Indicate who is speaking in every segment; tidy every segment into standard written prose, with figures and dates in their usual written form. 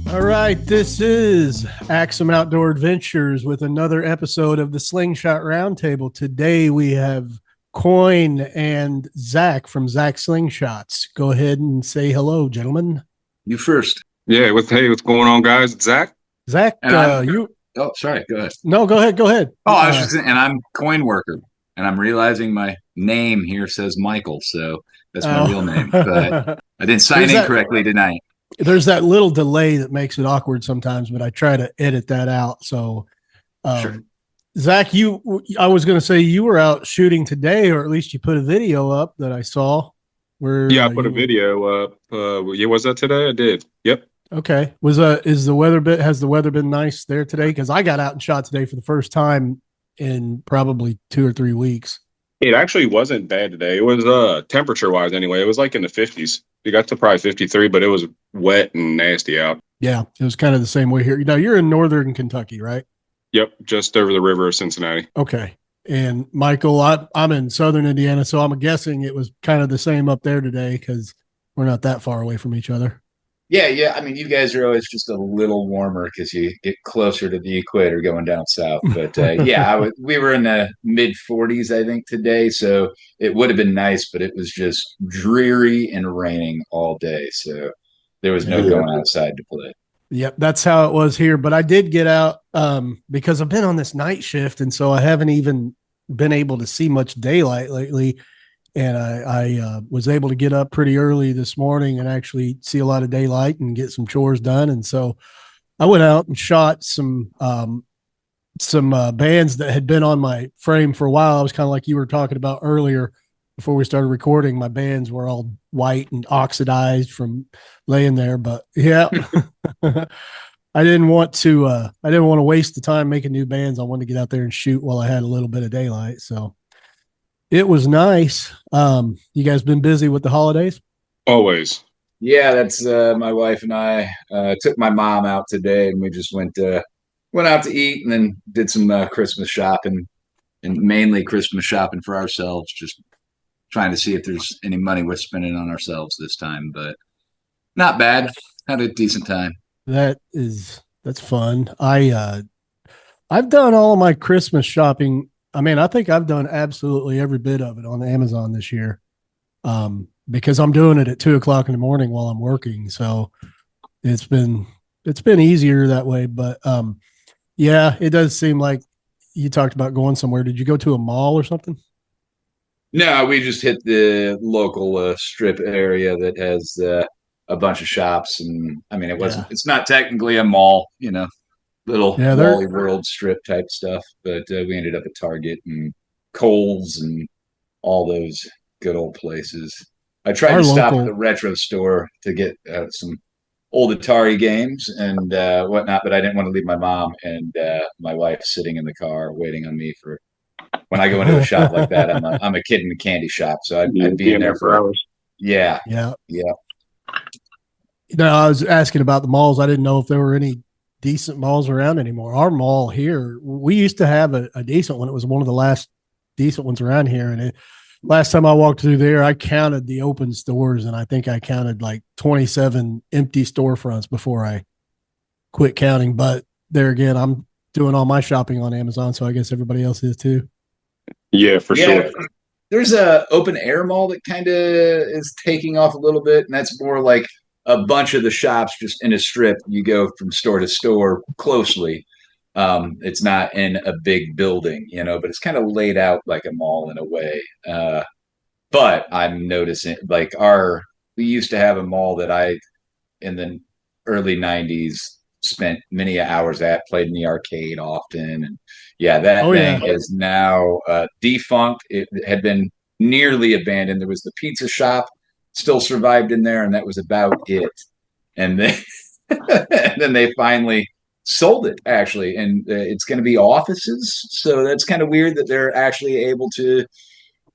Speaker 1: All right, this is Axum Outdoor Adventures with another episode of the Slingshot RoundTable. Today we have Coin and Zach from Zachs Slingshots. Go ahead and say hello, gentlemen.
Speaker 2: You first.
Speaker 3: Yeah, what's going on, guys? It's Zach.
Speaker 1: Zach,
Speaker 2: And I'm
Speaker 1: you
Speaker 2: oh sorry, go ahead.
Speaker 1: no, go ahead, go ahead.
Speaker 2: Oh, I was just and I'm Coinworker. And I'm realizing my name here says Michael, so that's my real name. But I didn't sign in correctly tonight.
Speaker 1: There's that little delay that makes it awkward sometimes, but I try to edit that out. So
Speaker 2: Sure.
Speaker 1: Zach, I was going to say you were out shooting today, or at least you put a video up that I saw. Where
Speaker 3: Yeah, I put a video up. Yeah, was that today? I did. Yep.
Speaker 1: Okay. Has the weather been nice there today? Because I got out and shot today for the first time in probably 2 or 3 weeks.
Speaker 3: It actually wasn't bad today. It was temperature wise anyway. It was like in the 50s. It got to probably 53, but it was wet and nasty out.
Speaker 1: Yeah, it was kind of the same way here. Now you're in northern Kentucky, right?
Speaker 3: Yep, just over the river of Cincinnati.
Speaker 1: Okay. And Michael, I'm in southern Indiana, so I'm guessing it was kind of the same up there today because we're not that far away from each other.
Speaker 2: Yeah. I mean, you guys are always just a little warmer because you get closer to the equator going down south. But we were in the mid 40s, I think, today. So it would have been nice, but it was just dreary and raining all day. So there was no going outside to play.
Speaker 1: Yep, that's how it was here. But I did get out because I've been on this night shift, and so I haven't even been able to see much daylight lately. And I was able to get up pretty early this morning and actually see a lot of daylight and get some chores done. And so I went out and shot some bands that had been on my frame for a while. I was kind of like you were talking about earlier before we started recording. My bands were all white and oxidized from laying there, but yeah, I didn't want to waste the time making new bands. I wanted to get out there and shoot while I had a little bit of daylight. So it was nice. You guys been busy with the holidays?
Speaker 3: Always.
Speaker 2: Yeah, that's my wife and I took my mom out today, and we just went out to eat, and then did some Christmas shopping, and mainly Christmas shopping for ourselves. Just trying to see if there's any money we're spending on ourselves this time, but not bad. Had a decent time.
Speaker 1: That's fun. I've done all of my Christmas shopping. I mean, I think I've done absolutely every bit of it on Amazon this year. Because I'm doing it at 2:00 in the morning while I'm working. So it's been easier that way. But yeah, it does seem like you talked about going somewhere. Did you go to a mall or something?
Speaker 2: No, we just hit the local strip area that has a bunch of shops, and I mean, it's not technically a mall, little Wally World strip type stuff, but we ended up at Target and Kohl's and all those good old places. I tried to stop at the retro store to get some old Atari games and whatnot, but I didn't want to leave my mom and my wife sitting in the car waiting on me for when I go into a shop like that. I'm a kid in the candy shop, so I'd be in there for hours. Yeah.
Speaker 1: I was asking about the malls. I didn't know if there were any decent malls around anymore. Our mall here, we used to have a decent one. It was one of the last decent ones around here, and last time I walked through there, I counted the open stores, and I think I counted like 27 empty storefronts before I quit counting. But there again, I'm doing all my shopping on Amazon, so I guess everybody else is too.
Speaker 3: Yeah, for sure.
Speaker 2: There's a open air mall that kind of is taking off a little bit, and that's more like a bunch of the shops just in a strip. You go from store to store closely. It's not in a big building, but it's kind of laid out like a mall in a way. But I'm noticing we used to have a mall that in the early 90s, spent many hours at, played in the arcade often. And that thing is now defunct. It had been nearly abandoned. There was the pizza shop still survived in there, and that was about it. And then, and then they finally sold it, actually, and it's going to be offices. So that's kind of weird that they're actually able to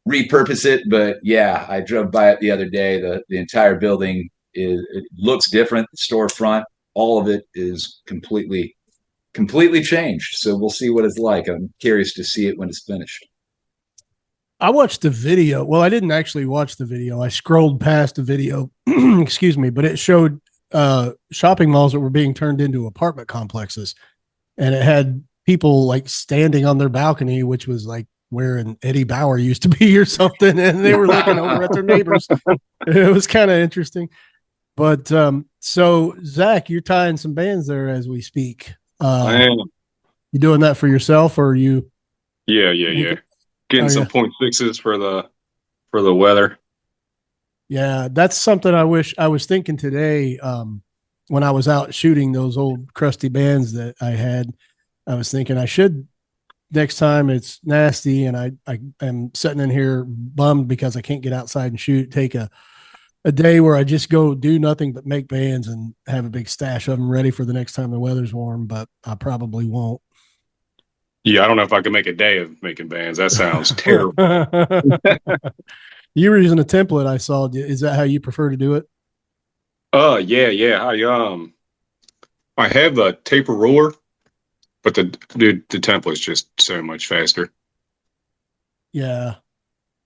Speaker 2: repurpose it. But yeah, I drove by it the other day. The entire building it looks different. The storefront, all of it is completely changed. So we'll see what it's like. I'm curious to see it when it's finished.
Speaker 1: I watched the video. Well, I didn't actually watch the video. I scrolled past the video, excuse me, but it showed shopping malls that were being turned into apartment complexes, and it had people like standing on their balcony, which was like where an Eddie Bauer used to be or something, and they were looking over at their neighbors. It was kind of interesting. But so Zach, you're tying some bands there as we speak.
Speaker 3: I am.
Speaker 1: You doing that for yourself, or are you?
Speaker 3: Yeah. Getting some 0.6s for the weather.
Speaker 1: Yeah, that's something I wish I was thinking today. When I was out shooting those old crusty bands that I had, I was thinking I should next time it's nasty and I am sitting in here bummed because I can't get outside and shoot. Take a day where I just go do nothing but make bands and have a big stash of them ready for the next time the weather's warm, but I probably won't.
Speaker 3: Yeah, I don't know if I can make a day of making bands. That sounds terrible.
Speaker 1: You were using a template I saw. Is that how you prefer to do it?
Speaker 3: Yeah. I have the taper ruler, but the template's just so much faster.
Speaker 1: Yeah.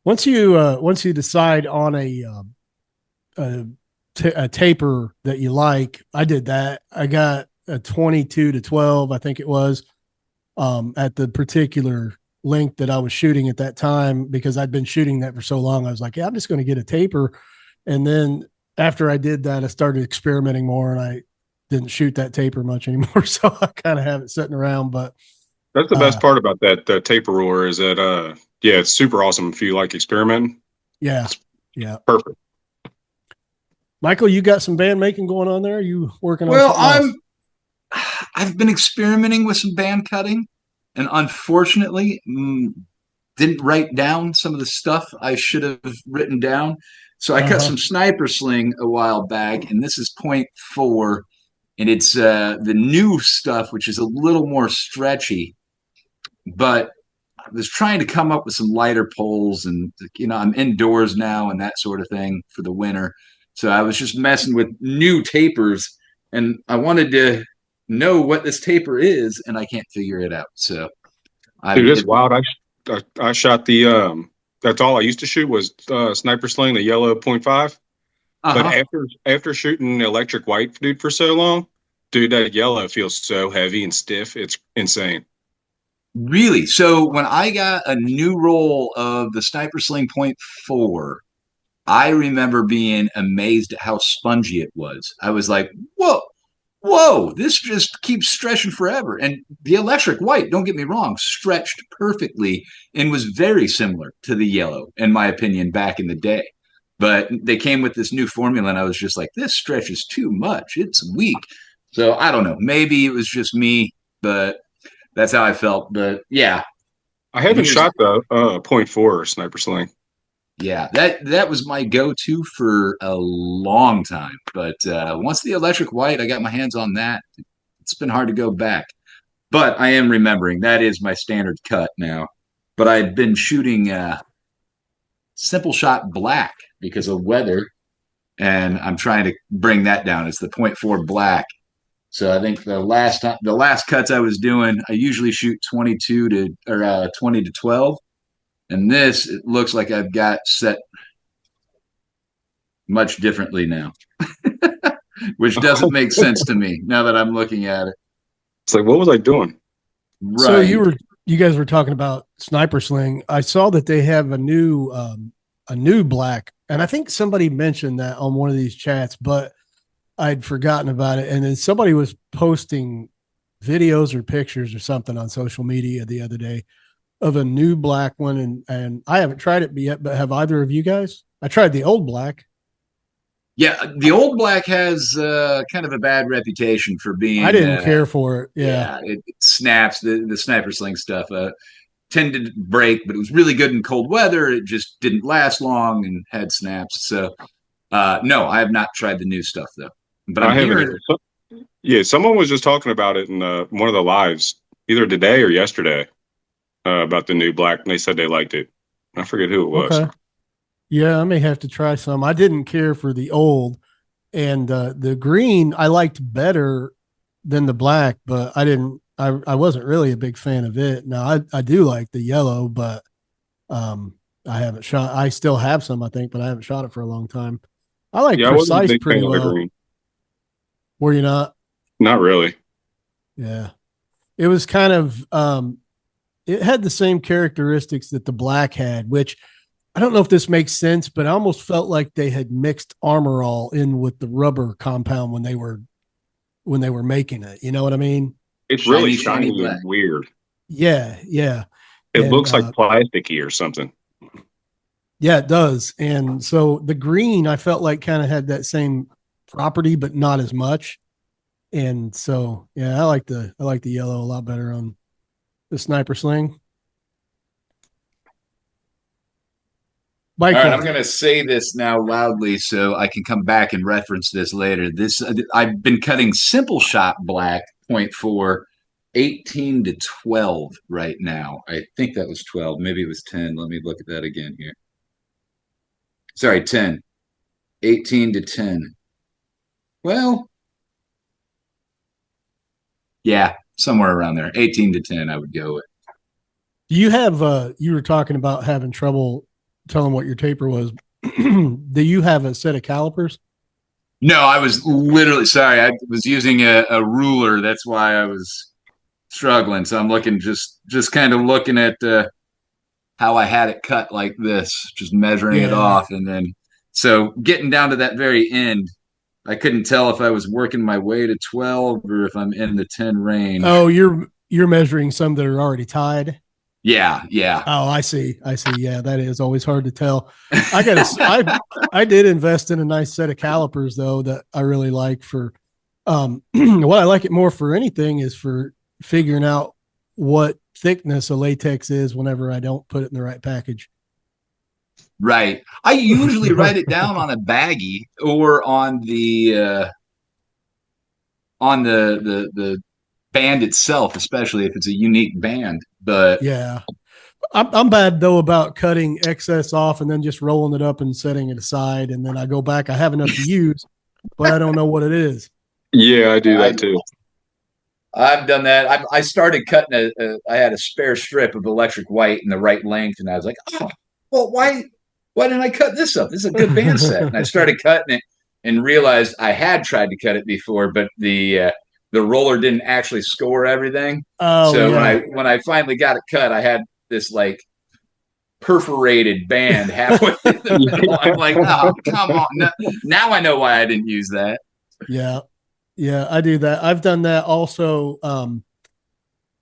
Speaker 1: Once you decide on a taper that you like, I did that. I got a 22 to 12, I think it was, at the particular length that I was shooting at that time, because I'd been shooting that for so long. I was like, yeah, I'm just going to get a taper. And then after I did that, I started experimenting more and I didn't shoot that taper much anymore. So I kind of have it sitting around, but
Speaker 3: that's the best part about that taper ruler is that, it's super awesome if you like experimenting.
Speaker 1: Yeah.
Speaker 3: Perfect.
Speaker 1: Michael, you got some band making going on there? Are you working on
Speaker 2: Well,
Speaker 1: something else?
Speaker 2: I've been experimenting with some band cutting, and unfortunately, didn't write down some of the stuff I should have written down. So I cut some sniper sling a while back, and this is 0.4, and it's the new stuff, which is a little more stretchy. But I was trying to come up with some lighter poles, and I'm indoors now and that sort of thing for the winter. So I was just messing with new tapers, and I wanted to know what this taper is, and I can't figure it out. So
Speaker 3: Dude, it's wild. I shot the that's all I used to shoot was sniper sling, the yellow 0.5. But after shooting electric white, dude, for so long, dude, that yellow feels so heavy and stiff. It's insane.
Speaker 2: Really? So when I got a new roll of the Sniper Sling 0.4, I remember being amazed at how spongy it was. I was like, whoa, this just keeps stretching forever. And the electric white, don't get me wrong, stretched perfectly and was very similar to the yellow, in my opinion, back in the day. But they came with this new formula, and I was just like, this stretches too much. It's weak. So I don't know. Maybe it was just me, but that's how I felt. But yeah,
Speaker 3: I haven't shot the 0.4 sniper sling.
Speaker 2: Yeah, that was my go-to for a long time. But once the electric white, I got my hands on that. It's been hard to go back. But I am remembering that is my standard cut now. But I'd been shooting simple shot black because of weather, and I'm trying to bring that down. It's the 0.4 black. So I think the last cuts I was doing, I usually shoot 22 to or 20 to 12, and this it looks like I've got set much differently now, which doesn't make sense to me now that I'm looking at it.
Speaker 3: It's like, what was I doing?
Speaker 1: Right. So you guys were talking about sniper sling. I saw that they have a new black, and I think somebody mentioned that on one of these chats, but I'd forgotten about it. And then somebody was posting videos or pictures or something on social media the other day of a new black one. And I haven't tried it yet, but have either of you guys? I tried the old black.
Speaker 2: Yeah, the old black has kind of a bad reputation for being.
Speaker 1: I didn't care for it. Yeah,
Speaker 2: it snaps. The sniper sling stuff tended to break, but it was really good in cold weather. It just didn't last long and had snaps. So no, I have not tried the new stuff though. But I'm hearing.
Speaker 3: Yeah, someone was just talking about it in one of the lives, either today or yesterday, about the new black, and they said they liked it. I forget who it was.
Speaker 1: Okay. Yeah, I may have to try some. I didn't care for the old, and the green I liked better than the black, but I wasn't really a big fan of it. Now I do like the yellow, but I haven't shot. I still have some, I think, but I haven't shot it for a long time. I like Precise pretty well. Were you not?
Speaker 3: Not really.
Speaker 1: Yeah. It was kind of it had the same characteristics that the black had, which I don't know if this makes sense, but I almost felt like they had mixed Armor All in with the rubber compound when they were making it. You know what I mean?
Speaker 3: It's really
Speaker 2: shiny
Speaker 3: shiny
Speaker 2: black.
Speaker 3: and weird.
Speaker 1: Yeah, yeah.
Speaker 3: It
Speaker 1: And
Speaker 3: looks like plasticky or something.
Speaker 1: yeah, it does. And so the green I felt like kind of had that same property, but not as much. And so yeah, I like the yellow a lot better on the Sniper Sling.
Speaker 2: All
Speaker 1: Michael,
Speaker 2: right, I'm going to say this now loudly so I can come back and reference this later. I've been cutting simple shot black .4 18 to 12 right now. I think that was 12. Maybe it was 10. Let me look at that again here. Sorry, 10. 18 to 10. Well, yeah, somewhere around there. 18 to 10, I would go with.
Speaker 1: do you have you were talking about having trouble telling what your taper was. Do you have a set of calipers?
Speaker 2: No, I was literally sorry. I was using a ruler. That's why I was struggling. So I'm looking just kind of looking at how I had it cut like this, just measuring it
Speaker 1: Yeah.
Speaker 2: off, and then so getting down to that very end, I couldn't tell if I was working my way to 12 or if I'm in the 10 range.
Speaker 1: Oh, you're measuring some that are already tied.
Speaker 2: Yeah, yeah.
Speaker 1: Oh, I see. I see. Yeah, that is always hard to tell. I did invest in a nice set of calipers though that I really like for what I like it more for anything is for figuring out what thickness a latex is whenever I don't put it in the right package.
Speaker 2: Right. I usually write it down on a baggie or on the band itself, especially if it's a unique band. But
Speaker 1: Yeah. I'm bad though about cutting excess off and then just rolling it up and setting it aside. And then I go back. I have enough to use, but I don't know what it is.
Speaker 3: Yeah, I do that too.
Speaker 2: I've done that. I started cutting I had a spare strip of electric white in the right length, and I was like, oh, well, why didn't I cut this up? This is a good band set. And I started cutting it and realized I had tried to cut it before, but the roller didn't actually score everything.
Speaker 1: Oh,
Speaker 2: So
Speaker 1: yeah.
Speaker 2: when I finally got it cut, I had this like perforated band halfway in the middle. I'm like, oh, come on. Now I know why I didn't use that.
Speaker 1: Yeah. Yeah. I do that. I've done that also.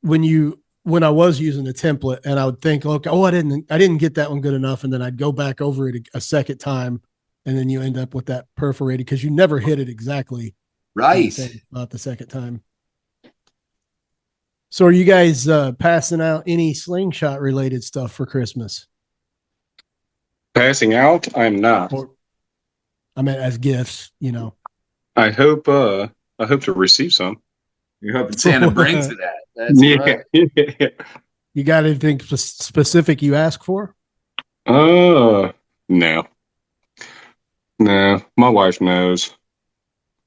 Speaker 1: When I was using a template and I would think, okay, I didn't get that one good enough. And then I'd go back over it a second time. And then you end up with that perforated because you never hit it exactly
Speaker 2: Right.
Speaker 1: not the second time. So are you guys passing out any slingshot related stuff for Christmas?
Speaker 3: Passing out, I'm not.
Speaker 1: Or I mean, as gifts, you know.
Speaker 3: I hope to receive some.
Speaker 2: You're hoping Santa brings it that. That's right.
Speaker 1: You got anything specific you ask for?
Speaker 3: No. No. My wife knows.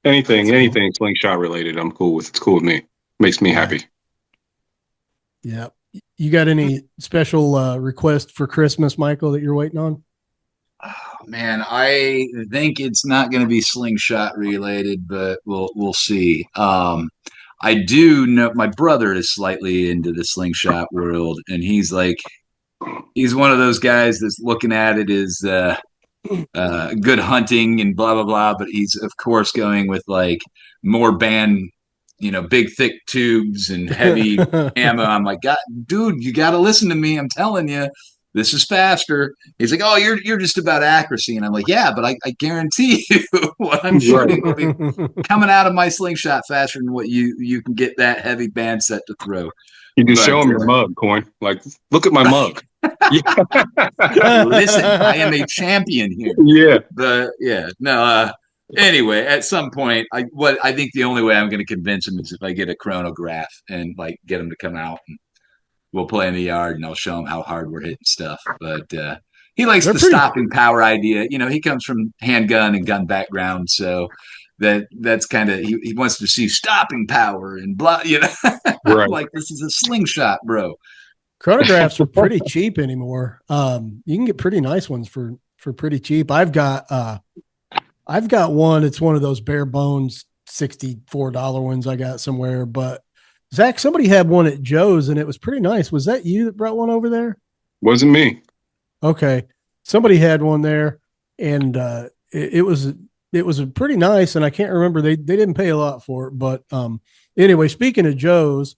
Speaker 3: Anything slingshot related, I'm cool with. It's cool with me. Makes me happy.
Speaker 1: Yeah. You got any special request for Christmas, Michael, that you're waiting on?
Speaker 2: Oh, man, I think it's not going to be slingshot related, but we'll see. I do know my brother is slightly into the slingshot world, and he's one of those guys that's looking at it as good hunting and blah blah blah. But he's of course going with like more band, big thick tubes and heavy ammo. I'm like, God, dude, you got to listen to me. I'm telling you. This is faster. He's like, oh, you're just about accuracy. And I'm like, yeah, but I guarantee you what I'm shooting will be coming out of my slingshot faster than what you can get that heavy band set to throw.
Speaker 3: You can show him your mug, Coin. Like, look at my mug.
Speaker 2: Listen, I am a champion here.
Speaker 3: Yeah.
Speaker 2: Anyway, at some point, I think the only way I'm going to convince him is if I get a chronograph and like get him to come out and we'll play in the yard and I'll show him how hard we're hitting stuff. But he likes the stopping power idea. He comes from handgun and gun background, so that's kind of he wants to see stopping power and blah.
Speaker 3: Right.
Speaker 2: Like this is a slingshot, bro.
Speaker 1: Chronographs are pretty cheap anymore. You can get pretty nice ones for pretty cheap. I've got one. It's one of those bare bones $64 ones I got somewhere. But Zach, somebody had one at Joe's and it was pretty nice. Was that you that brought one over there?
Speaker 3: Wasn't me.
Speaker 1: Okay. Somebody had one there and it was a pretty nice, and I can't remember, they didn't pay a lot for it, but anyway, speaking of Joe's,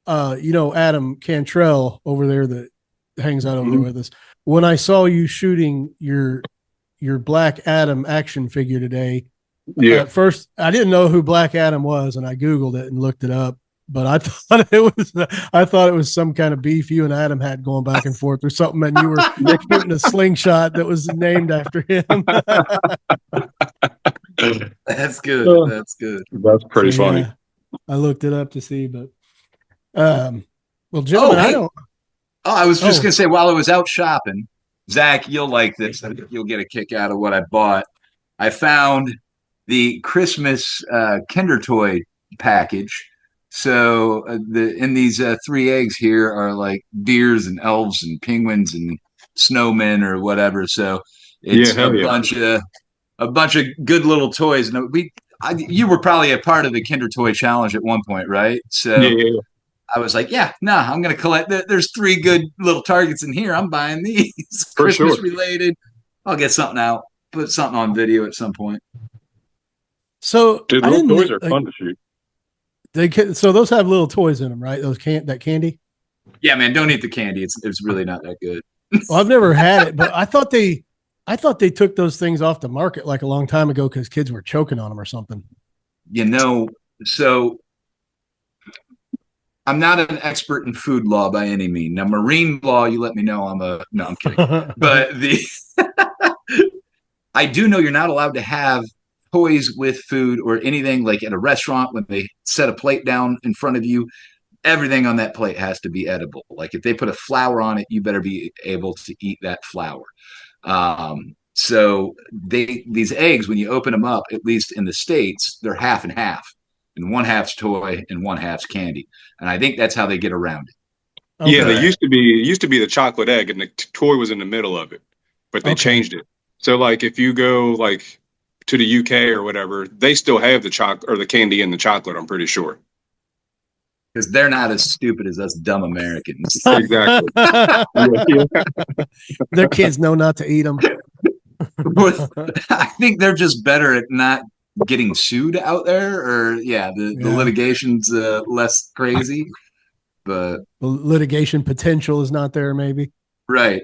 Speaker 1: Adam Cantrell over there that hangs out over there with us. When I saw you shooting your Black Adam action figure today, at first I didn't know who Black Adam was, and I Googled it and looked it up. But I thought it was some kind of beef you and Adam had going back and forth or something, and you were shooting a slingshot that was named after him.
Speaker 2: That's good. That's good.
Speaker 3: That's pretty funny.
Speaker 1: Yeah, I looked it up to see, but well, gentlemen,
Speaker 2: I was just gonna say, while I was out shopping, Zach, you'll like this. I think you'll get a kick out of what I bought. I found the Christmas Kinder Toy package. So in these 3 eggs here are like deers and elves and penguins and snowmen or whatever. So it's a bunch of good little toys. And you were probably a part of the Kinder Toy Challenge at one point, right? So I was like, I'm going to collect. There's 3 good little targets in here. I'm buying these. Christmas related. I'll get something out, put something on video at some point.
Speaker 1: So
Speaker 3: dude, little toys are fun to shoot.
Speaker 1: So those have little toys in them, right? That candy.
Speaker 2: Yeah, man, don't eat the candy. It's really not that good.
Speaker 1: Well, I've never had it, but I thought they took those things off the market like a long time ago because kids were choking on them or something.
Speaker 2: So I'm not an expert in food law by any means. Now, marine law, you let me know. I'm kidding. But I do know you're not allowed to have toys with food or anything like at a restaurant when they set a plate down in front of you. Everything on that plate has to be edible. Like if they put a flower on it, you better be able to eat that flower. So these eggs, when you open them up, at least in the States, they're half and half. And one half's toy and one half's candy. And I think that's how they get around it.
Speaker 3: Okay. Yeah, they used to be the chocolate egg and the toy was in the middle of it. But they changed it. So like if you go like to the UK or whatever, they still have the chocolate or the candy and the chocolate, I'm pretty sure.
Speaker 2: Because they're not as stupid as us dumb Americans.
Speaker 3: Exactly.
Speaker 1: Their kids know not to eat them.
Speaker 2: I think they're just better at not getting sued out there, or the litigation's less crazy. But
Speaker 1: the litigation potential is not there, maybe.
Speaker 2: Right.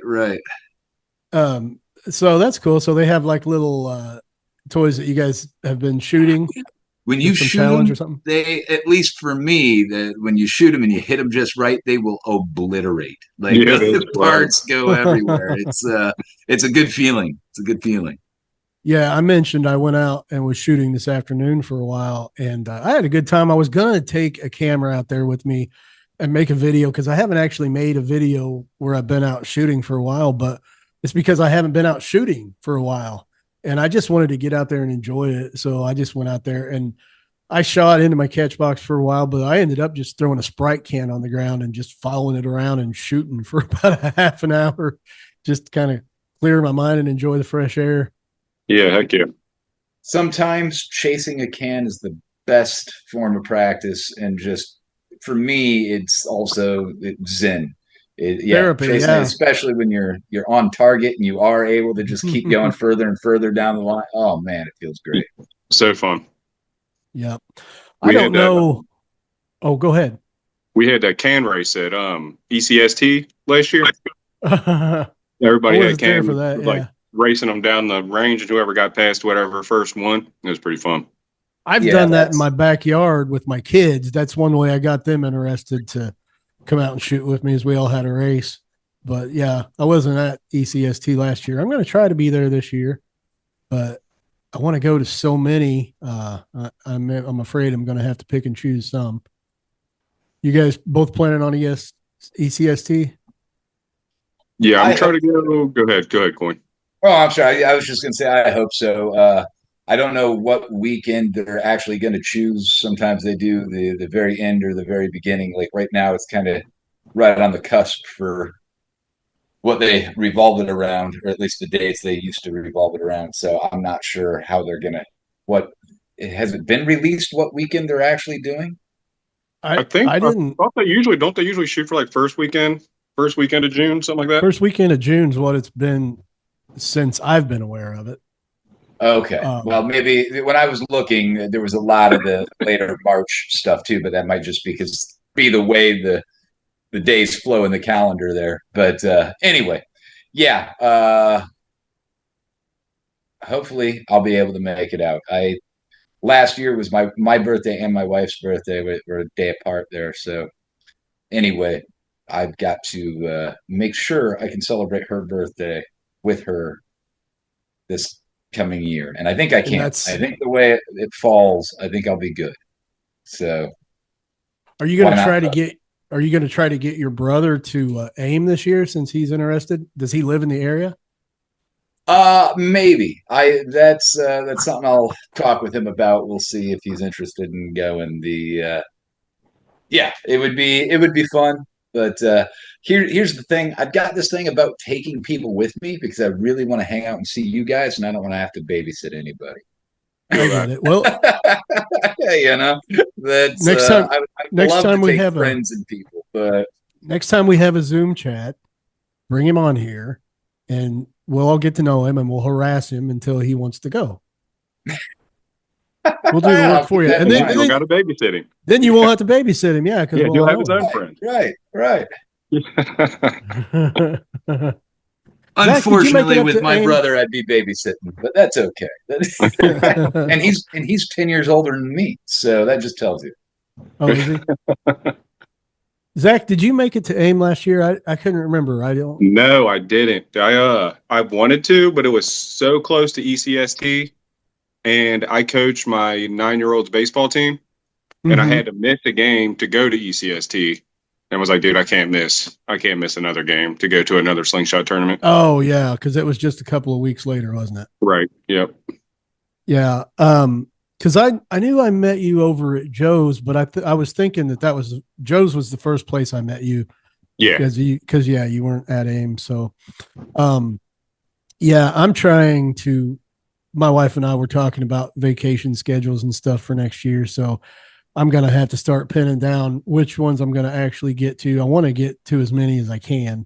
Speaker 1: So that's cool. So they have like little toys that you guys have been shooting.
Speaker 2: When you shoot them, or something? They, at least for me, when you shoot them and you hit them just right, they will obliterate. Like the parts go everywhere. It's a good feeling. It's a good feeling.
Speaker 1: Yeah, I mentioned I went out and was shooting this afternoon for a while, and I had a good time. I was going to take a camera out there with me and make a video because I haven't actually made a video where I've been out shooting for a while, but it's because I haven't been out shooting for a while. And I just wanted to get out there and enjoy it. So I just went out there and I shot into my catch box for a while, but I ended up just throwing a Sprite can on the ground and just following it around and shooting for about a half an hour, just to kind of clear my mind and enjoy the fresh air.
Speaker 3: Yeah, heck yeah.
Speaker 2: Sometimes chasing a can is the best form of practice. And just for me, it's also zen.
Speaker 1: Therapy,
Speaker 2: especially when you're on target and you are able to just keep going further and further down the line. Oh man, it feels great.
Speaker 3: So fun.
Speaker 1: Yep. I don't know. Go ahead.
Speaker 3: We had that can race at ECST last year. Everybody had cans for that, racing them down the range, and whoever got past whatever first one. It was pretty fun.
Speaker 1: I've done that in my backyard with my kids. That's one way I got them interested to come out and shoot with me, as we all had a race. But yeah, I wasn't at ECST last year. I'm going to try to be there this year, but I want to go to so many. I'm afraid I'm going to have to pick and choose some. You guys both planning on ECST?
Speaker 3: Yeah, I'm trying to go. Go ahead, Coin.
Speaker 2: Oh, I'm sorry. I was just going to say, I hope so. I don't know what weekend they're actually going to choose. Sometimes they do the very end or the very beginning. Like right now, it's kind of right on the cusp for what they revolve it around, or at least the dates they used to revolve it around. So I'm not sure how they're going to, what has it been released what weekend they're actually doing?
Speaker 3: I
Speaker 1: I didn't.
Speaker 3: thought they usually don't they usually shoot for like first weekend of June, something like that.
Speaker 1: First weekend of June is what it's been since I've been aware of it.
Speaker 2: Okay. Well, maybe when I was looking, there was a lot of the later March stuff too, but that might just be the way the days flow in the calendar there. But anyway, yeah. Hopefully, I'll be able to make it out. I last year was my birthday and my wife's birthday were a day apart there. So anyway, I've got to make sure I can celebrate her birthday with her this coming year, and I think I
Speaker 1: and
Speaker 2: can. I
Speaker 1: that's.
Speaker 2: think the way it falls, I think I'll be good. So
Speaker 1: Are you going
Speaker 2: why
Speaker 1: to
Speaker 2: not?
Speaker 1: try to get? Are you going to try to get your brother to aim this year since he's interested? Does he live in the area?
Speaker 2: Maybe that's something I'll talk with him about. We'll see if he's interested in going. Yeah, it would be fun. But here's the thing: I've got this thing about taking people with me because I really want to hang out and see you guys, and I don't want to have to babysit anybody.
Speaker 1: I get it. Well,
Speaker 2: you know, that's
Speaker 1: next time,
Speaker 2: I
Speaker 1: next
Speaker 2: love to
Speaker 1: time we
Speaker 2: take
Speaker 1: have a
Speaker 2: friends and people, but
Speaker 1: next time we have a Zoom chat, bring him on here, and we'll all get to know him, and we'll harass him until he wants to go. We'll do the work
Speaker 2: I'll
Speaker 1: for
Speaker 2: keep
Speaker 1: you,
Speaker 2: that
Speaker 1: and
Speaker 2: in
Speaker 1: then
Speaker 3: You don't
Speaker 2: mind.
Speaker 3: got to babysit him.
Speaker 1: then you won't have to babysit him. Yeah, because
Speaker 3: Yeah,
Speaker 1: we'll
Speaker 3: he'll
Speaker 1: all
Speaker 3: have his
Speaker 1: know
Speaker 3: own friends.
Speaker 2: Right.
Speaker 1: him. Zach, did you make it
Speaker 2: Unfortunately,
Speaker 1: up
Speaker 2: with
Speaker 1: to
Speaker 2: my
Speaker 1: aim?
Speaker 2: brother, I'd be babysitting, but that's okay. and he's 10 years older than me, so that just tells you.
Speaker 1: Oh, is he? Zach, did you make it to AIM last year? I couldn't remember. I don't.
Speaker 3: No, I didn't. I wanted to, but it was so close to ECST, and I coached my 9-year-old's baseball team, and I
Speaker 1: Mm-hmm.
Speaker 3: had to miss a game to go to ECST, and was like, dude, I can't miss another game to go to another slingshot tournament.
Speaker 1: Oh yeah, because it was just a couple of weeks later, wasn't it?
Speaker 3: Right. Yep.
Speaker 1: Yeah. Because I knew I met you over at Joe's, but I was thinking that was Joe's was the first place I met you
Speaker 3: Yeah.
Speaker 1: because yeah, you weren't at AIM. So, um, yeah, I'm trying to. My wife and I were talking about vacation schedules and stuff for next year, so I'm gonna have to start pinning down which ones I'm gonna actually get to. I want to get to as many as I can.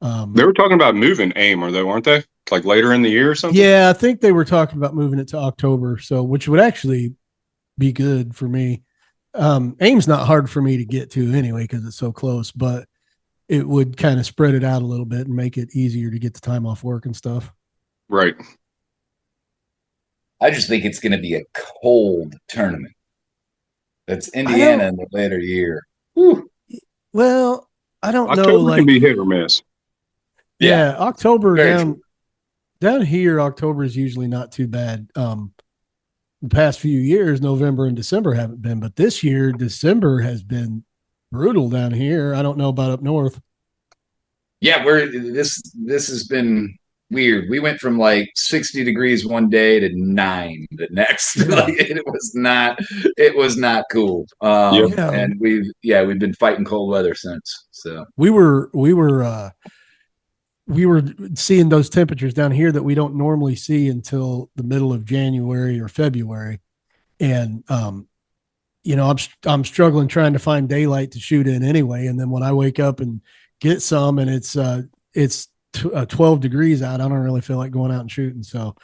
Speaker 3: They were talking about moving AIM, or they weren't they? Like later in the year or something?
Speaker 1: Yeah, I think they were talking about moving it to October, so which would actually be good for me. AIM's not hard for me to get to anyway because it's so close, but it would kind of spread it out a little bit and make it easier to get the time off work and stuff.
Speaker 3: Right.
Speaker 2: I just think it's going to be a cold tournament. That's
Speaker 1: I
Speaker 2: Indiana
Speaker 1: don't.
Speaker 2: in the later year. Whew.
Speaker 1: Well, I don't know.
Speaker 3: October can
Speaker 1: Like,
Speaker 3: be hit or miss.
Speaker 2: Yeah,
Speaker 1: yeah, October
Speaker 2: very true.
Speaker 1: down here, October is usually not too bad. The past few years, November and December haven't been, but this year, December has been brutal down here. I don't know about up north.
Speaker 2: Yeah, this has been weird. We went from like 60 degrees one day to 9 the next. Like
Speaker 1: Yeah,
Speaker 2: it was not cool.
Speaker 3: Yep.
Speaker 1: yeah.
Speaker 2: And we've been fighting cold weather since. So
Speaker 1: We were seeing those temperatures down here that we don't normally see until the middle of January or February, and I'm struggling trying to find daylight to shoot in anyway. And then when I wake up and get some, and it's 12 degrees out, I don't really feel like going out and shooting. So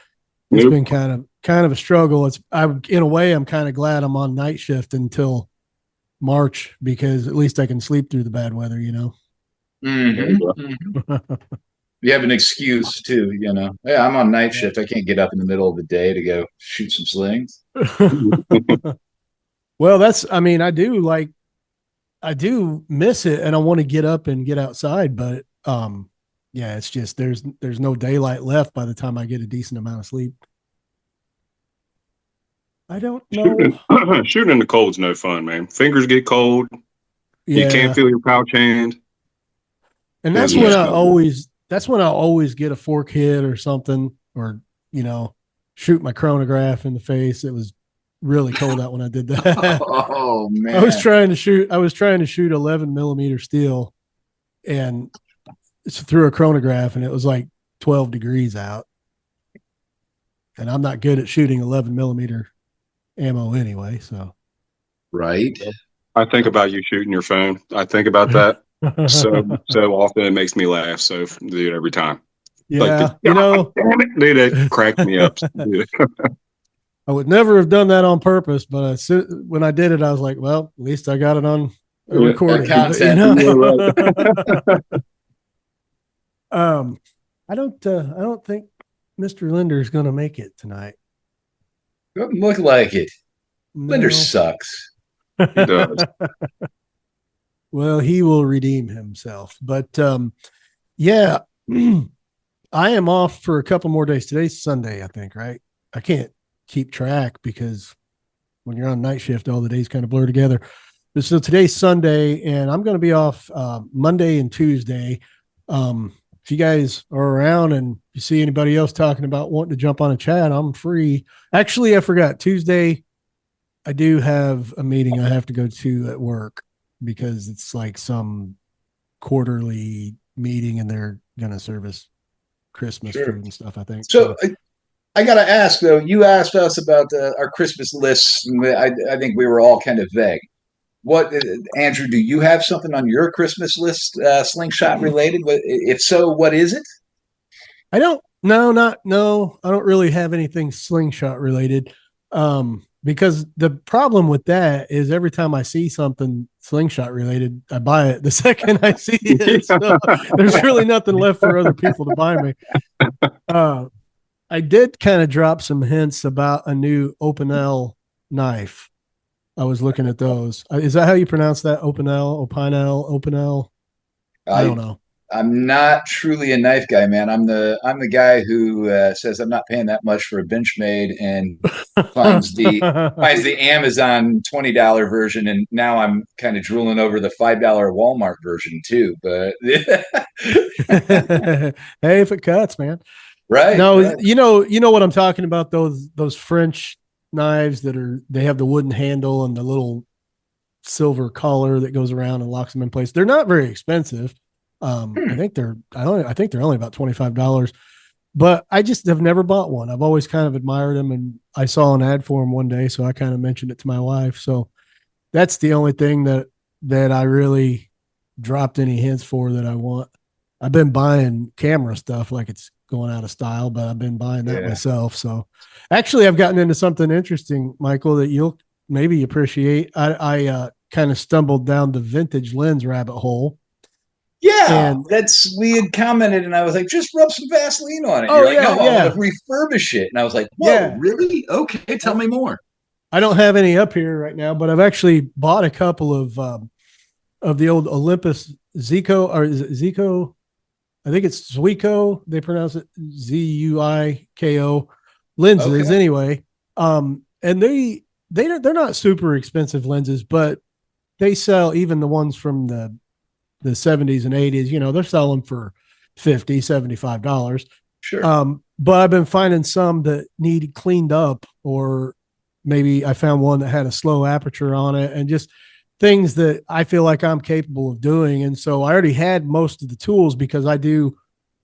Speaker 1: it's
Speaker 3: Nope.
Speaker 1: been kind of a struggle. In a way, I'm kind of glad I'm on night shift until March because at least I can sleep through the bad weather.
Speaker 3: There you go.
Speaker 2: you have an excuse too. Yeah, I'm on night shift. I can't get up in the middle of the day to go shoot some slings.
Speaker 1: Well, I do miss it and I want to get up and get outside, but yeah, it's just there's no daylight left by the time I get a decent amount of sleep. I don't know.
Speaker 3: Shooting in the cold's no fun, man. Fingers get cold. You can't
Speaker 1: Yeah.
Speaker 3: feel your pouch hand.
Speaker 1: And
Speaker 3: It's
Speaker 2: Yeah.
Speaker 3: just no good.
Speaker 1: that's when I always get a fork hit or something, or, shoot my chronograph in the face. It was really cold out when I did that.
Speaker 2: Oh
Speaker 1: I was
Speaker 2: man.
Speaker 1: trying to shoot 11 millimeter steel and it's through a chronograph and it was like 12 degrees out. And I'm not good at shooting 11 millimeter ammo anyway. So
Speaker 2: Right.
Speaker 3: I think about you shooting your phone. I think about that so often. It makes me laugh. So dude, every time. Like,
Speaker 1: yeah,
Speaker 3: God damn it, dude, it cracked me up. Dude.
Speaker 1: I would never have done that on purpose, but when I did it, I was like, well, at least I got it on a
Speaker 3: Yeah,
Speaker 1: recording.
Speaker 2: content.
Speaker 3: You're right.
Speaker 1: I don't think Mr. Linder is going to make it tonight.
Speaker 2: Doesn't look like it. Linder
Speaker 1: No.
Speaker 2: sucks.
Speaker 3: He does.
Speaker 1: Well, he will redeem himself. But yeah, I am off for a couple more days. Today's Sunday, I think, right? I can't keep track because when you're on night shift, all the days kind of blur together. But so today's Sunday, and I'm going to be off Monday and Tuesday. If you guys are around and you see anybody else talking about wanting to jump on a chat, I'm free. Actually, I forgot Tuesday. I do have a meeting I have to go to at work because it's like some quarterly meeting and they're going to service Christmas
Speaker 2: Sure.
Speaker 1: food and stuff, I think.
Speaker 2: So I got to ask, though, you asked us about our Christmas lists. And I think we were all kind of vague. What, Andrew, do you have something on your Christmas list, slingshot related? If so, what is it?
Speaker 1: I don't, no, I don't really have anything slingshot related. Because the problem with that is every time I see something slingshot related, I buy it the second I see it. So there's really nothing left for other people to buy me. I did kind of drop some hints about a new Opinel knife. I was looking at those. Is that how you pronounce that? Opinel? I don't know.
Speaker 2: I'm not truly a knife guy, man. I'm the guy who says I'm not paying that much for a Benchmade and finds the Amazon $20 version, and now I'm kind of drooling over the $5 Walmart version too. But
Speaker 1: Hey, if it cuts, man.
Speaker 2: right,
Speaker 1: No,
Speaker 2: right.
Speaker 1: you know what I'm talking about. Those French knives they have the wooden handle and the little silver collar that goes around and locks them in place. They're not very expensive. I think they're only about $25, but I just have never bought one. I've always kind of admired them, and I saw an ad for them one day, so I kind of mentioned it to my wife. So that's the only thing that I really dropped any hints for that I want. I've been buying camera stuff like it's going out of style, but I've been buying that myself. So actually I've gotten into something interesting, Michael, that you'll maybe appreciate. I kind of stumbled down the vintage lens rabbit hole.
Speaker 2: Yeah,
Speaker 1: And
Speaker 2: we had commented, and I was like, just rub some Vaseline on it.
Speaker 1: oh,
Speaker 2: You're like,
Speaker 1: yeah,
Speaker 2: no, I want
Speaker 1: yeah.
Speaker 2: to refurbish it, and I was like, whoa,
Speaker 1: Yeah.
Speaker 2: really? Okay, tell me more.
Speaker 1: I don't have any up here right now, but I've actually bought a couple of the old Olympus Zico, or is it Zico? I think it's Zuiko. They pronounce it Zuiko lenses
Speaker 2: Okay.
Speaker 1: anyway. And they're not super expensive lenses, but they sell even the ones from the 70s and 80s. You know, they're selling for $50, $75.
Speaker 2: Sure.
Speaker 1: But I've been finding some that need cleaned up, or maybe I found one that had a slow aperture on it, and just things that I feel like I'm capable of doing. And so I already had most of the tools because I do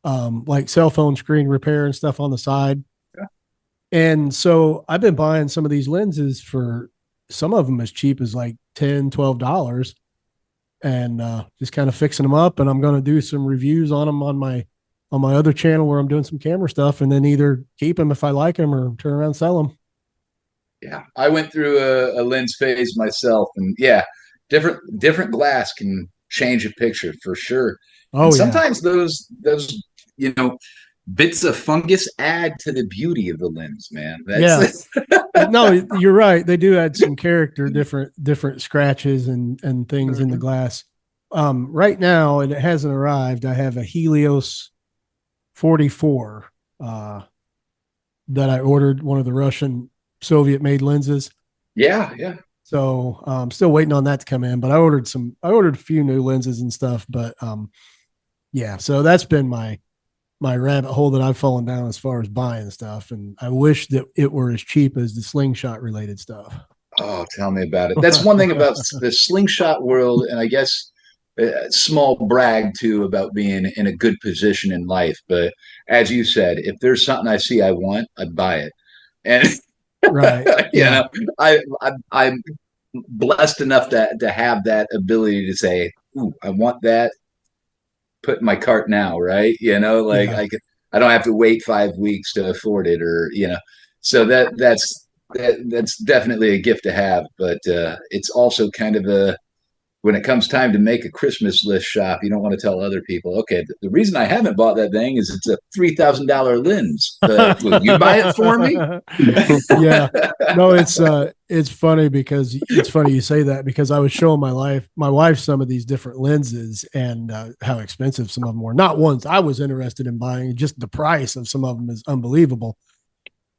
Speaker 1: like cell phone screen repair and stuff on the side.
Speaker 2: Yeah.
Speaker 1: And so I've been buying some of these lenses for some of them as cheap as like $10, $12, and just kind of fixing them up. And I'm going to do some reviews on them on my other channel where I'm doing some camera stuff, and then either keep them if I like them or turn around and sell them.
Speaker 2: Yeah, I went through a lens phase myself, and yeah, different glass can change a picture for sure. And
Speaker 1: Oh yeah.
Speaker 2: sometimes those bits of fungus add to the beauty of the lens, man.
Speaker 1: Yeah.
Speaker 2: That's
Speaker 1: No, you're right. They do add some character, different scratches and things in the glass. Right now, and it hasn't arrived, I have a Helios 44 that I ordered, one of the Russian Soviet made lenses.
Speaker 2: yeah.
Speaker 1: So I'm still waiting on that to come in, but I ordered a few new lenses and stuff, but yeah, so that's been my rabbit hole that I've fallen down as far as buying stuff. And I wish that it were as cheap as the slingshot related stuff.
Speaker 2: Oh, tell me about it. That's one thing about the slingshot world, and I guess small brag too about being in a good position in life. But as you said, if there's something I see I want, I buy it. And
Speaker 1: Right.
Speaker 2: You
Speaker 1: Yeah.
Speaker 2: know, I'm blessed enough to have that ability to say, "Ooh, I want that. Put in my cart now," right? You know, like
Speaker 1: Yeah.
Speaker 2: I don't have to wait 5 weeks to afford it, or you know. So that's definitely a gift to have, but it's also kind of a when it comes time to make a Christmas list shop, you don't want to tell other people, okay, the reason I haven't bought that thing is it's a $3,000 lens. Will you buy it for me?
Speaker 1: Yeah. No, it's funny because it's funny you say that because I was showing my wife some of these different lenses and how expensive some of them were. Not ones I was interested in buying, just the price of some of them is unbelievable.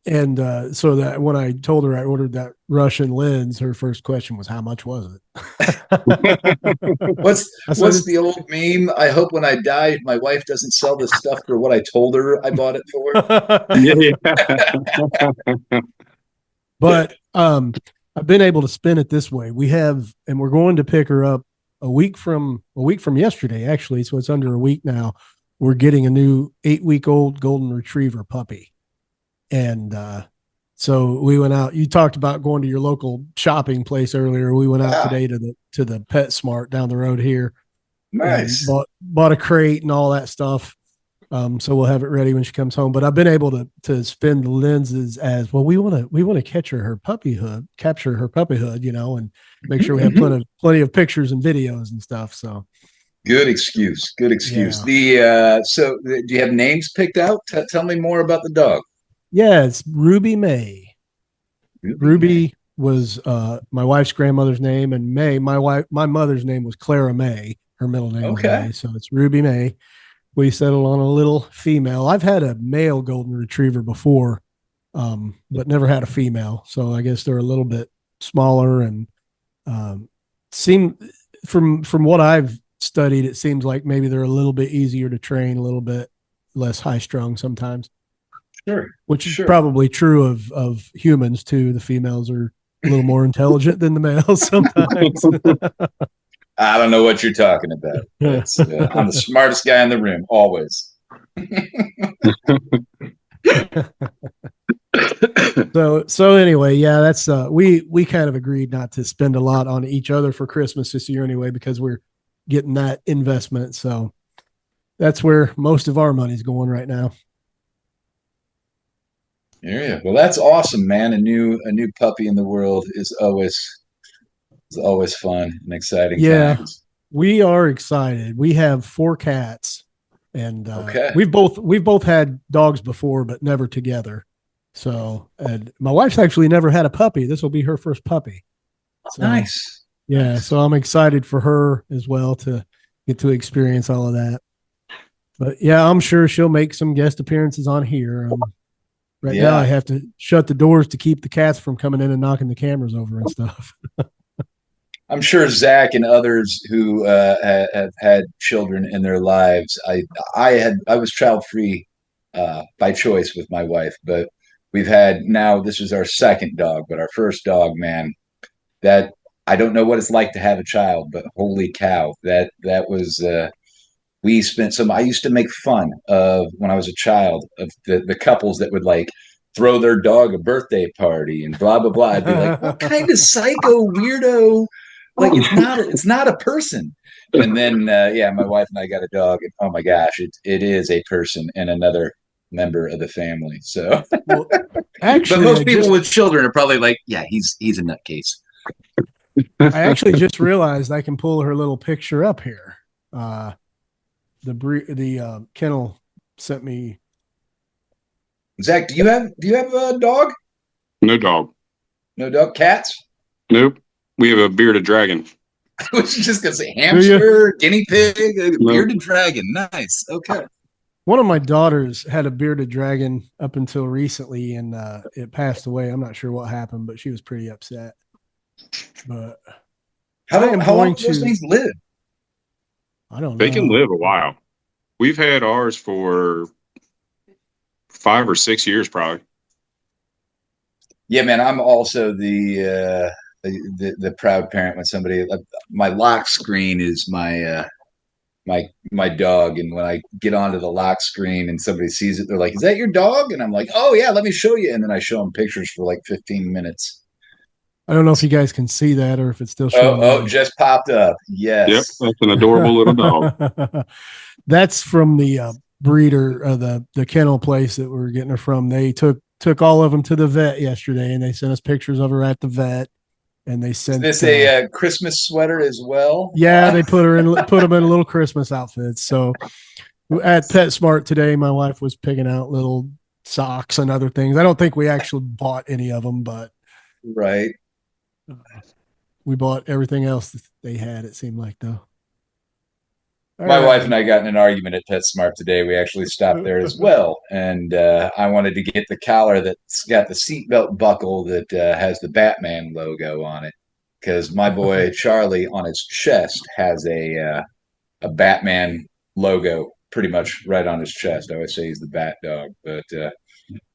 Speaker 1: And so that when I told her I ordered that Russian lens, her first question was, "How much was it?"
Speaker 2: what's
Speaker 1: I said,
Speaker 2: what's the old meme? I hope when I die, my wife doesn't sell this stuff for what I told her I bought it for.
Speaker 3: Yeah,
Speaker 1: but I've been able to spin it this way. And we're going to pick her up a week from yesterday, actually. So it's under a week now. We're getting a new 8-week-old golden retriever puppy. And so we went out. You talked about going to your local shopping place earlier. We went out
Speaker 2: Yeah,
Speaker 1: today to the Pet Smart down the road here and
Speaker 2: nice.
Speaker 1: bought a crate and all that stuff. So we'll have it ready when she comes home. But I've been able to spin the lenses as well. We want to capture her puppyhood, and make sure we have plenty of pictures and videos and stuff. So
Speaker 2: Good excuse. Good excuse.
Speaker 1: yeah,
Speaker 2: Do you have names picked out? Tell me more about the dog.
Speaker 1: yeah, it's Ruby May.
Speaker 2: Ruby May.
Speaker 1: Ruby was my wife's grandmother's name, and my mother's name was Clara May. Her middle name was
Speaker 2: Okay.
Speaker 1: May, so it's Ruby May. We settled on a little female. I've had a male golden retriever before, but never had a female. So I guess they're a little bit smaller and seem from what I've studied, it seems like maybe they're a little bit easier to train, a little bit less high strung sometimes,
Speaker 2: Sure.
Speaker 1: which is
Speaker 2: Sure.
Speaker 1: probably true of humans too. The females are a little more intelligent than the males sometimes.
Speaker 2: I don't know what you're talking about. That's I'm the smartest guy in the room, always.
Speaker 1: So anyway, yeah, that's we kind of agreed not to spend a lot on each other for Christmas this year anyway because we're getting that investment. So that's where most of our money's going right now.
Speaker 2: Yeah. Well, that's awesome, man. A new puppy in the world is always fun and exciting
Speaker 1: Yeah,
Speaker 2: times.
Speaker 1: we are excited. We have 4 cats, and
Speaker 2: Okay.
Speaker 1: we've both had dogs before, but never together. So, and my wife's actually never had a puppy. This will be her first puppy. So,
Speaker 2: Nice.
Speaker 1: yeah,
Speaker 2: Nice.
Speaker 1: so I'm excited for her as well to get to experience all of that. But yeah, I'm sure she'll make some guest appearances on here. Right now, I
Speaker 2: Yeah.
Speaker 1: have to shut the doors to keep the cats from coming in and knocking the cameras over and stuff.
Speaker 2: I'm sure Zach and others who have had children in their lives. I was child free by choice with my wife, but we've had now this is our second dog, but our first dog, man, that I don't know what it's like to have a child, but holy cow, that was we spent some. I used to make fun of when I was a child of the couples that would like throw their dog a birthday party and blah blah blah. I'd be like, what kind of psycho weirdo? Like it's not a person. And then yeah, my wife and I got a dog, and oh my gosh, it is a person and another member of the family. So,
Speaker 1: Well,
Speaker 2: but
Speaker 1: actually,
Speaker 2: most people with children are probably like, yeah, he's a nutcase.
Speaker 1: I actually just realized I can pull her little picture up here. Uh, the kennel sent me.
Speaker 2: Zach, do you have a dog?
Speaker 3: no dog.
Speaker 2: No dog. Cats?
Speaker 3: Nope. We have a bearded dragon.
Speaker 2: I was just gonna say
Speaker 1: Do you?
Speaker 2: hamster, guinea pig,
Speaker 3: Nope.
Speaker 2: bearded dragon. Nice. Okay.
Speaker 1: One of my daughters had a bearded dragon up until recently, and it passed away. I'm not sure what happened, but she was pretty upset. But
Speaker 2: How
Speaker 1: I
Speaker 2: do,
Speaker 1: am
Speaker 2: how long
Speaker 1: going
Speaker 2: do those
Speaker 1: to.
Speaker 2: things live?
Speaker 1: I don't
Speaker 3: They can
Speaker 1: know.
Speaker 3: live a while. We've had ours for 5 or 6 years, probably.
Speaker 2: Yeah, man. I'm also the proud parent when somebody my lock screen is my dog, and when I get onto the lock screen and somebody sees it, they're like, "Is that your dog?" And I'm like, "Oh yeah, let me show you." And then I show them pictures for like 15 minutes.
Speaker 1: I don't know if you guys can see that or if it's still
Speaker 2: Oh,
Speaker 1: showing
Speaker 2: oh,
Speaker 1: now.
Speaker 2: just popped up.
Speaker 3: Yep,
Speaker 2: Yes.
Speaker 3: that's an adorable little dog.
Speaker 1: That's from the breeder, the kennel place that we're getting her from. They took all of them to the vet yesterday, and they sent us pictures of her at the vet. And they
Speaker 2: Is
Speaker 1: sent
Speaker 2: this a Christmas sweater as well?
Speaker 1: yeah, they put them in little Christmas outfits. So at PetSmart today, my wife was picking out little socks and other things. I don't think we actually bought any of them, but
Speaker 2: Right.
Speaker 1: we bought everything else that they had. It seemed like though. All
Speaker 2: My wife
Speaker 1: right.
Speaker 2: and I got in an argument at PetSmart today. We actually stopped there as well, and I wanted to get the collar that's got the seatbelt buckle that has the Batman logo on it, because my boy Charlie on his chest has a Batman logo pretty much right on his chest. I always say he's the Bat Dog, but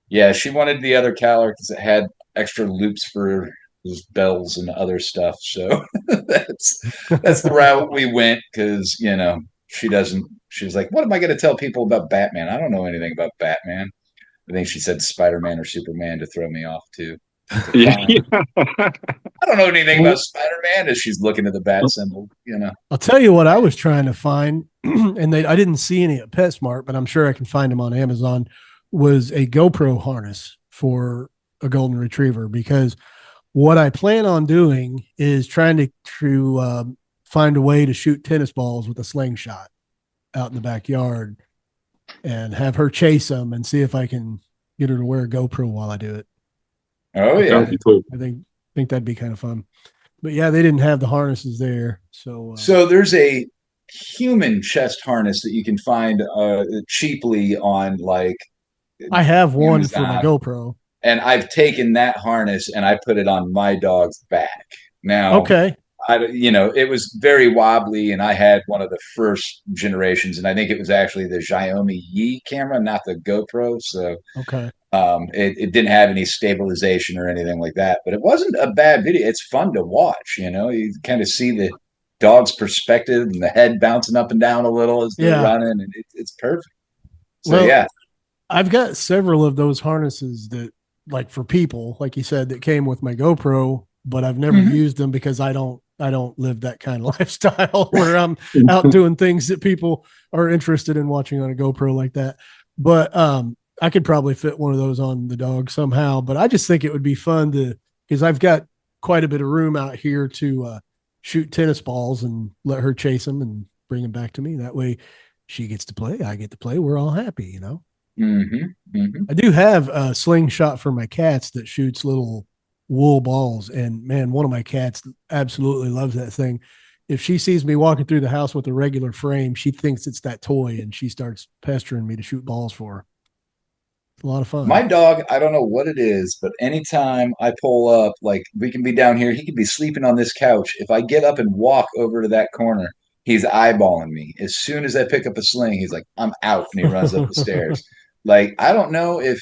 Speaker 2: yeah, she wanted the other collar because it had extra loops for his bells and other stuff. So that's the route we went, because she doesn't. She was like, "What am I going to tell people about Batman? I don't know anything about Batman." I think she said Spider-Man or Superman to throw me off too.
Speaker 3: Yeah.
Speaker 2: I don't know anything about Spider-Man. As she's looking at the bat symbol.
Speaker 1: I'll tell you what I was trying to find, and I didn't see any at PetSmart, but I'm sure I can find them on Amazon. Was a GoPro harness for a golden retriever, because what I plan on doing is trying to find a way to shoot tennis balls with a slingshot out in the backyard and have her chase them and see if I can get her to wear a GoPro while I do it.
Speaker 2: Oh yeah.
Speaker 3: Cool.
Speaker 1: I think that'd be kind of fun. But yeah, they didn't have the harnesses there, so
Speaker 2: So there's a human chest harness that you can find cheaply on like
Speaker 1: I have one for my
Speaker 2: Amazon,
Speaker 1: GoPro.
Speaker 2: and I've taken that harness and I put it on my dog's back. Now,
Speaker 1: Okay,
Speaker 2: it was very wobbly, and I had one of the first generations, and I think it was actually the Xiaomi Yi camera, not the GoPro. So
Speaker 1: okay.
Speaker 2: it didn't have any stabilization or anything like that, but it wasn't a bad video. It's fun to watch. You kind of see the dog's perspective and the head bouncing up and down a little as they're
Speaker 1: Yeah.
Speaker 2: running, and it's perfect. So
Speaker 1: Well,
Speaker 2: yeah.
Speaker 1: I've got several of those harnesses that, like for people, like you said, that came with my GoPro, but I've never used them because I don't live that kind of lifestyle where I'm out doing things that people are interested in watching on a GoPro like that. But I could probably fit one of those on the dog somehow. But I just think it would be fun because I've got quite a bit of room out here to shoot tennis balls and let her chase them and bring them back to me. That way she gets to play, I get to play. We're all happy. I do have a slingshot for my cats that shoots little wool balls. And man, one of my cats absolutely loves that thing. If she sees me walking through the house with a regular frame, she thinks it's that toy and she starts pestering me to shoot balls for her. It's a lot of fun.
Speaker 2: My dog, I don't know what it is, but anytime I pull up, like we can be down here, he could be sleeping on this couch. If I get up and walk over to that corner, he's eyeballing me. As soon as I pick up a sling, he's like, "I'm out," and he runs up the stairs. Like, I don't know if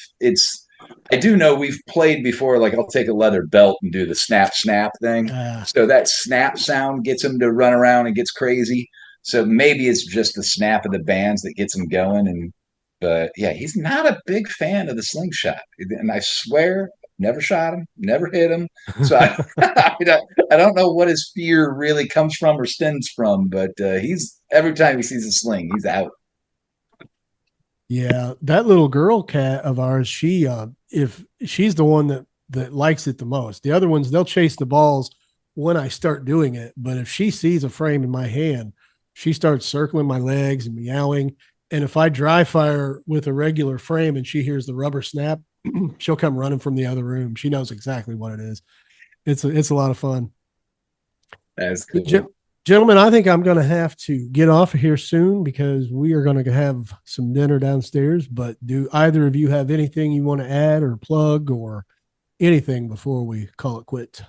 Speaker 2: I do know we've played before. Like, I'll take a leather belt and do the snap, snap thing. So that snap sound gets him to run around and gets crazy. So maybe it's just the snap of the bands that gets him going. But yeah, he's not a big fan of the slingshot. And I swear, never shot him, never hit him. So I don't know what his fear really comes from or stems from, but he's every time he sees a sling, he's out.
Speaker 1: Yeah, that little girl cat of ours, if she's the one that likes it the most. The other ones, they'll chase the balls when I start doing it, but if she sees a frame in my hand, she starts circling my legs and meowing. And if I dry fire with a regular frame and she hears the rubber snap, she'll come running from the other room. She knows exactly what it is. It's a lot of fun.
Speaker 2: That's cool.
Speaker 1: Gentlemen, I think I'm going to have to get off of here soon because we are going to have some dinner downstairs. But do either of you have anything you want to add or plug or anything before we call it quits?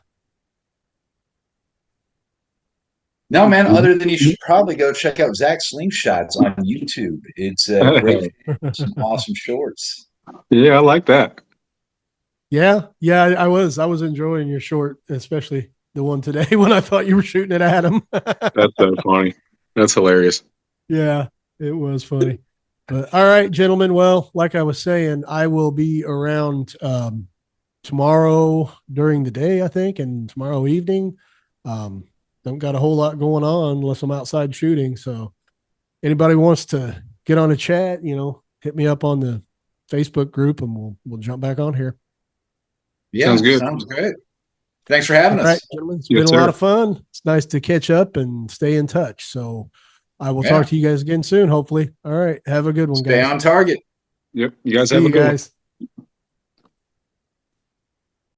Speaker 2: No, man, other than you should probably go check out Zachs Slingshots on YouTube. It's great. Some awesome shorts.
Speaker 3: Yeah, I like that.
Speaker 1: Yeah, I was enjoying your short, especially the one today when I thought you were shooting it at him.
Speaker 3: That's so funny. That's hilarious.
Speaker 1: Yeah, it was funny. But all right, gentlemen. Well, like I was saying, I will be around tomorrow during the day, I think, and tomorrow evening. Um, don't got a whole lot going on unless I'm outside shooting. So anybody wants to get on a chat, hit me up on the Facebook group and we'll jump back on here.
Speaker 2: Yeah,
Speaker 3: Sounds good.
Speaker 2: sounds great. Thanks for having
Speaker 1: All right,
Speaker 2: us.
Speaker 1: gentlemen. It's
Speaker 3: Yes,
Speaker 1: been a
Speaker 3: sir.
Speaker 1: lot of fun. It's nice to catch up and stay in touch. So I will
Speaker 2: Yeah.
Speaker 1: talk to you guys again soon, hopefully. All right. Have a good one,
Speaker 2: Stay
Speaker 1: guys.
Speaker 2: on target.
Speaker 3: Yep. You guys
Speaker 1: See
Speaker 3: have a
Speaker 1: you
Speaker 3: good one.
Speaker 1: guys.